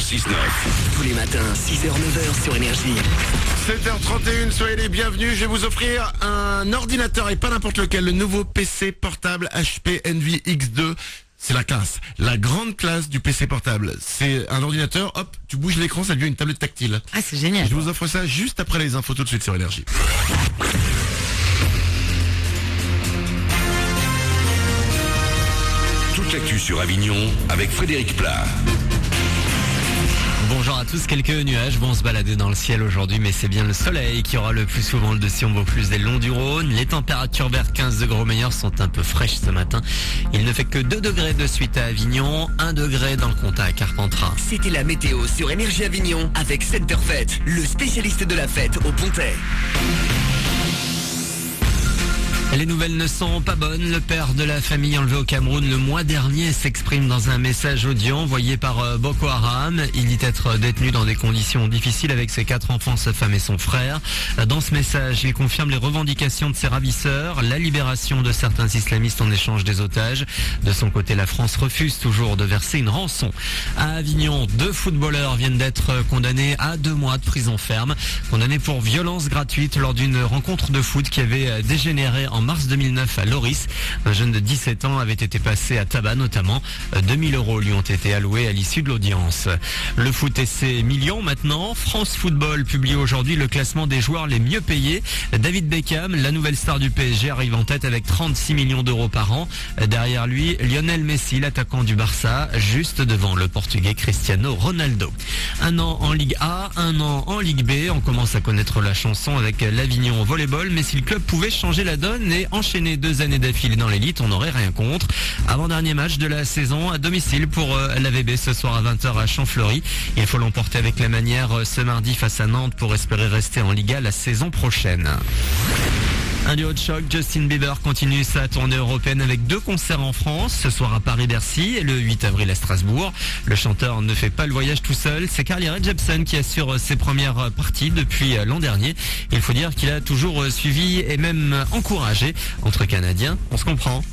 106.9. Tous les matins, 6h-9h sur Énergie. 7h31, soyez les bienvenus. Je vais vous offrir un ordinateur et pas n'importe lequel, le nouveau PC portable HP Envy X2. C'est la classe, la grande classe du PC portable. C'est un ordinateur, hop, tu bouges l'écran, ça devient une tablette tactile. Ah, c'est génial. Je vous offre ça juste après les infos tout de suite sur Énergie. Toute l'actu sur Avignon avec Frédéric Plat. Bonjour à tous, quelques nuages vont se balader dans le ciel aujourd'hui, mais c'est bien le soleil qui aura le plus souvent le dessus en Vaucluse et le long du Rhône. Les températures vers 15 degrés au meilleur sont un peu fraîches ce matin. Il ne fait que 2 degrés de suite à Avignon, 1 degré dans le Comtat à Carpentras. C'était la météo sur Énergie Avignon avec Centerfête, le spécialiste de la fête au Pontet. Les nouvelles ne sont pas bonnes. Le père de la famille enlevée au Cameroun le mois dernier s'exprime dans un message audio envoyé par Boko Haram. Il dit être détenu dans des conditions difficiles avec ses 4 enfants, sa femme et son frère. Dans ce message, il confirme les revendications de ses ravisseurs, la libération de certains islamistes en échange des otages. De son côté, la France refuse toujours de verser une rançon. À Avignon, 2 footballeurs viennent d'être condamnés à 2 mois de prison ferme. Condamnés pour violence gratuite lors d'une rencontre de foot qui avait dégénéré en mars 2009 à Loris. Un jeune de 17 ans avait été passé à tabac notamment. 2000 € lui ont été alloués à l'issue de l'audience. Le foot et ses millions maintenant. France Football publie aujourd'hui le classement des joueurs les mieux payés. David Beckham, la nouvelle star du PSG, arrive en tête avec 36 millions d'euros par an. Derrière lui, Lionel Messi, l'attaquant du Barça, juste devant le Portugais Cristiano Ronaldo. 1 an en Ligue A, 1 an en Ligue B. On commence à connaître la chanson avec l'Avignon Volleyball, mais si le club pouvait changer la donne et enchaîner 2 années d'affilée dans l'élite, on n'aurait rien contre. Avant-dernier match de la saison à domicile pour l'AVB ce soir à 20h à Champfleury. Il faut l'emporter avec la manière ce mardi face à Nantes pour espérer rester en Liga la saison prochaine. Un duo de choc, Justin Bieber continue sa tournée européenne avec 2 concerts en France, ce soir à Paris-Bercy et le 8 avril à Strasbourg. Le chanteur ne fait pas le voyage tout seul, c'est Carly Rae Jepsen qui assure ses premières parties depuis l'an dernier. Il faut dire qu'il a toujours suivi et même encouragé. Entre Canadiens, on se comprend.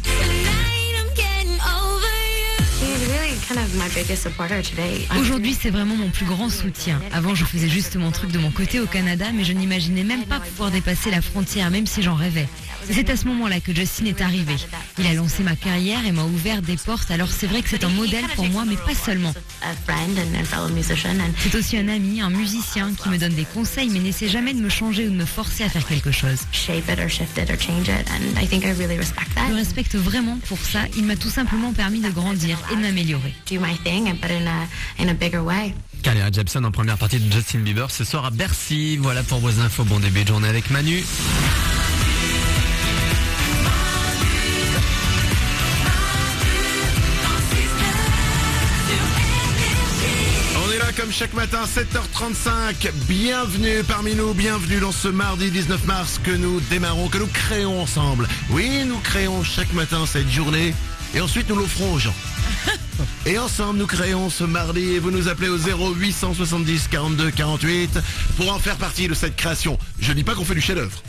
Aujourd'hui, c'est vraiment mon plus grand soutien. Avant, je faisais juste mon truc de mon côté au Canada, mais je n'imaginais même pas pouvoir dépasser la frontière, même si j'en rêvais. C'est à ce moment-là que Justin est arrivé. Il a lancé ma carrière et m'a ouvert des portes, alors c'est vrai que c'est un modèle pour moi, mais pas seulement. C'est aussi un ami, un musicien qui me donne des conseils, mais n'essaie jamais de me changer ou de me forcer à faire quelque chose. Je le respecte vraiment pour ça. Il m'a tout simplement permis de grandir et de m'améliorer. Carly Rae Jepsen en première partie de Justin Bieber ce soir à Bercy. Voilà pour vos infos. Bon début de journée avec Manu. Comme chaque matin, 7h35, bienvenue parmi nous, bienvenue dans ce mardi 19 mars que nous démarrons, que nous créons ensemble. Oui, nous créons chaque matin cette journée et ensuite nous l'offrons aux gens. Et ensemble nous créons ce mardi et vous nous appelez au 0870 42 48 pour en faire partie de cette création. Je dis pas qu'on fait du chef-d'œuvre,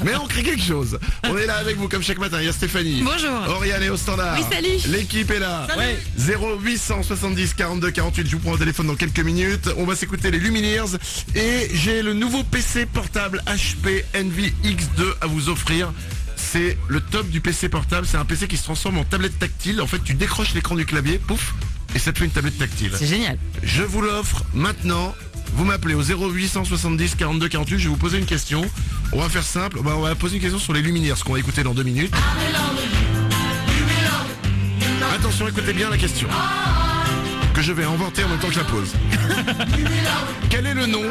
mais on crée quelque chose. On est là avec vous comme chaque matin. Il y a Stéphanie. Bonjour. Oriane est au standard. Oui, salut. L'équipe est là. Salut. 0870 42 48. Je vous prends au téléphone dans quelques minutes. On va s'écouter les Lumineers et j'ai le nouveau PC portable HP Envy X2 à vous offrir. C'est le top du PC portable, c'est un PC qui se transforme en tablette tactile. En fait, tu décroches l'écran du clavier, pouf, et ça te fait une tablette tactile. C'est génial. Je vous l'offre maintenant. Vous m'appelez au 0870 42 48, je vais vous poser une question. On va faire simple, on va poser une question sur les Lumineers, ce qu'on va écouter dans 2 minutes. Attention, écoutez bien la question que je vais inventer en même temps que je la pose. Quel est le nom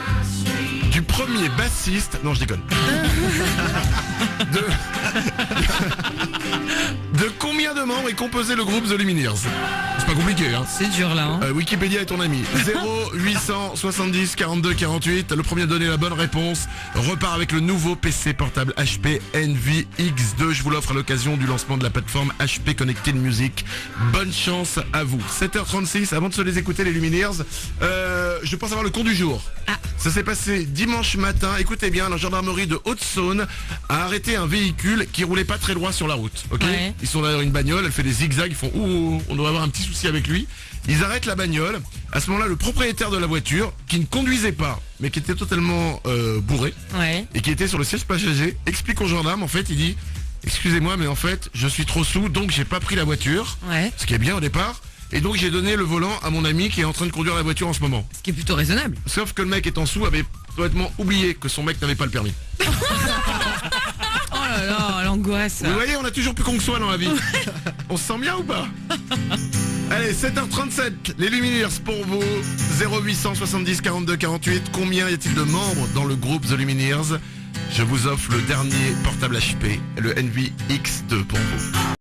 du premier bassiste... Non, je déconne. De combien de membres est composé le groupe The Lumineers? C'est pas compliqué, hein. C'est dur là, hein. Wikipédia est ton ami. 0870 42 48. Le premier à donner la bonne réponse repart avec le nouveau PC portable HP Envy X2. Je vous l'offre à l'occasion du lancement de la plateforme HP Connected Music. Bonne chance à vous. 7h36, avant de se les écouter les Lumineers, je pense avoir le compte du jour. Ça s'est passé dimanche matin. Écoutez bien, la gendarmerie de Haute-Saône a arrêté un véhicule qui roulait pas très droit sur la route. Ok. Ouais. Ils sont derrière une bagnole, elle fait des zigzags, ils font ouh, on doit avoir un petit souci. aussi avec lui. Ils arrêtent la bagnole. À ce moment-là, le propriétaire de la voiture, qui ne conduisait pas, mais qui était totalement bourré, Ouais. et qui était sur le siège passager, explique aux gendarmes, en fait, il dit « Excusez-moi, mais en fait, je suis trop sous, donc j'ai pas pris la voiture. » Ouais. Ce qui est bien au départ. Et donc j'ai donné le volant à mon ami qui est en train de conduire la voiture en ce moment. Ce qui est plutôt raisonnable. Sauf que le mec étant sous avait complètement oublié que son mec n'avait pas le permis. Oh là là, l'angoisse. Vous voyez, on a toujours plus con que soi dans la vie. On se sent bien ou pas? Allez, 7h37, les Lumineers pour vous. 0800 70 42 48. Combien y a-t-il de membres dans le groupe The Lumineers? Je vous offre le dernier portable HP, le Envy X2 pour vous.